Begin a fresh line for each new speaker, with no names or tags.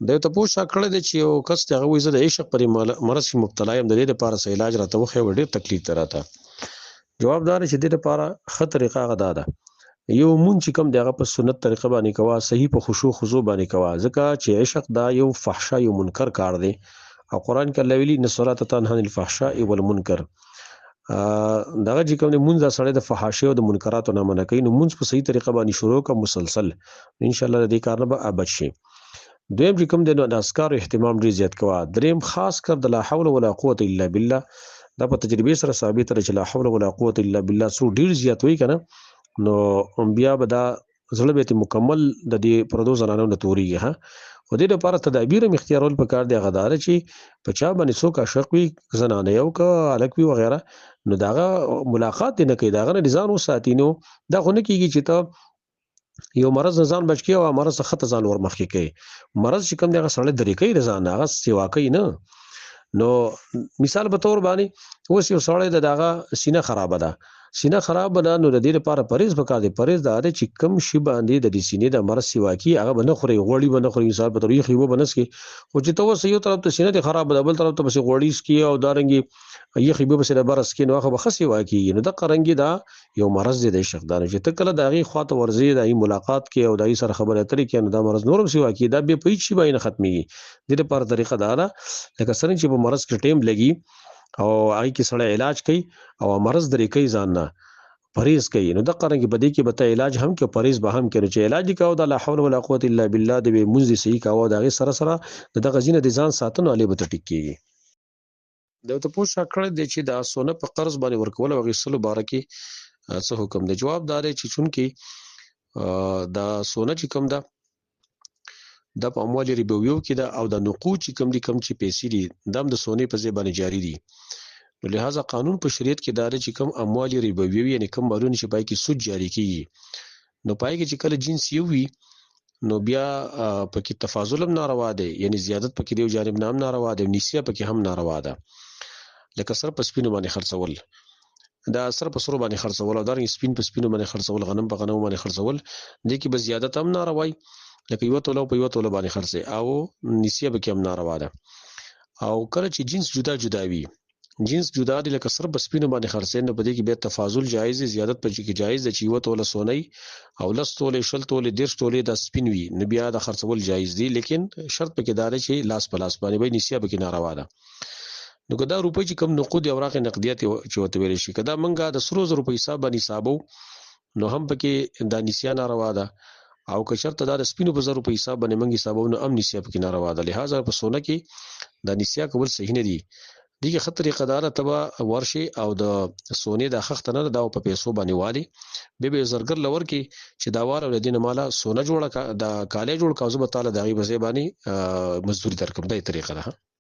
د یو تپوس کړی دی چې یو کس دی هغه وایي زه د عشق پرې مرض کې مبتلا یم د دې دپاره څه علاج راته وښیه ډېر تکلیف دی راته. جواب دا دی چې دې دپاره ښه طریقه هغه دا ده یو مونځ چې کوم دی هغه په سنت طریقه باندې کوه صحیح په خشوع خضوع باندې کوه ځکه چې عشق دا یو فحشا یو منکر کار دی او قرآن کې الله ویلي ان الصلاة تنهی عن الفحشاء والمنکر دغه چې کوم دی مونځ دا سړی د فحاشۍ او د منکراتو نه منع کوي نو مونځ په صحیح طریقه باندې شروع کړه مسلسل انشاءالله د دې کار نه به بچ شي. دویم چې کوم دی نو د اذکارو اهتمام ډېر زیات کوه. دریم خاص کر د لا حول ولا قوة الا بالله دا په تجربې سره ثابت دی چې لا حول ولا قوة الا بالله څو ډېر زیات وایي که نه نو بیا به دا زړه به یې مکمل د دې پردو زنانو نه تورېږي ها. خو دې دپاره تدابیر هم اختیارول پکار دی هغه دا ده چې په چا باندې څوک عاشق وي زنانه یو که هلک وي وغیره نو د هغه ملاقات دې نه کوي د هغه نه دې ځان وساتي نو دا خو نه کېږي چې ته یو مرض نه ځان بچ کړي او مرض څخه ته ځان ور مخکې کوي. مرض چې کوم دی هغه سړی درې کوي د ځان نه هغه سیوا کوي نه. نو مثال په تور باندې اوس یو سړی د هغه سینه خرابه ده سینه خرابه ده نو د دې لپاره پرهیز پکار دی. پرهیز دا دی چې کم شي باندې د دې سینې د مرض سیوا کي هغه به نه خوري غوړي به نه خوري مثال په تور یخ یو به نه څکي خو چې ته اوس یو طرف ته سینه دې خرابه ده بل طرف ته پسې غوړي څکي او دارنګې یخ یو پسې د بره څکي نو هغه به ښه سیوا کېږي. نو دغه رنګې دا یو مرض دی د عشق دا نه چې ته کله د هغې خواته ورځې د هغې ملاقات کې او د هغې سره خبرې اترې کوې نو دا مرض نور هم سیوا کېږي دا بیا په هېڅ شي باندې نه ختمېږي. دې لپاره طریقه دا ده لکه څرنګه چې په مرض کې ټیم لګي او هغې کې سړی علاج کوي او مرض درې کوي ځان نه پرهیز کوي نو دغه رنګې په دې کې به ته علاج هم کوي پرهیز به هم کوي. نو چې علاج دې کوه د لا حول ولا قوة الا بالله د مونځ دې صحیح کوه د هغې سره سره د دغه ځینه د ځان ساتنو هلې به ته ټیک کېږي. د یو تپوس کړی دی چې د سونه په قرض باندې ورکول او اخیستلو باره کې څه حکم دی. جواب دا دی چې چونکې دا سونه چې کوم ده دا په اموال ربویو کې ده او د نقود چې کوم دي کوم چې پیسې دي دا هم د سونې په ځای باندې جاري دي. نو لہذا قانون په شریعت کې دا دی چې کوم اموال ربویو یعنې کوم مالونه چې پای کې سود جاري کېږي نو پای کې چې کله جنس یو وي نو بیا پکې تفاضل هم ناروا دی یعنی زیادت پکې د یو جانب نه هم ناروا دی نسیه پکې هم ناروا ده. لکه سر په سپینو باندې خرڅول دا سر په سرو باندې خرڅول او دارنګې سپین په سپینو باندې خرڅول غنم په غنمو باندې خرڅول دې کې به زیادت هم ناروا وي لکه یوه توله په یوه توله باندې خرڅې او نسیه پکې هم ناروا ده. او کله چې جنس جدا جدا وي جنس جدا دی لکه سر په سپینو باندې خرڅې نو په دې کې بیا تفاضل جایز دی زیادت په کې جایز دی چې یوه توله سونی او لس تولې شل تولې دېرش تولې دا سپین وي نو بیا د خرڅول جایز دی لیکن شرط پکې دا دی چې لاس په لاس باندې به نسیه پکې ناروا ده. نو که دا روپۍ چې کوم نقود یا اوراق نقدیات چې ورته ویلی شي که دا موږ د سرو زرو په حساب باندې حسابو نو هم پکې دا نسیه ناروا ده او که چېرته دا د سپینو په زرو په حساب باندې موږ حسابو نو هم نسیه پکې ناروا ده. لهذا په سونه کې دا نسیه کول صحیح نه دي. دې کې ښه طریقه دا ده ته به ورشې او د سونې دا خښته نه ده دا په پیسو باندې والې بیا به یې زرګر له ورکړي چې دا واره له دې نه ماله سونه جوړه د کالی جوړ کړه او زه به تاله د هغې په ځای باندې مزدوري درکړم دا یې طریقه ده.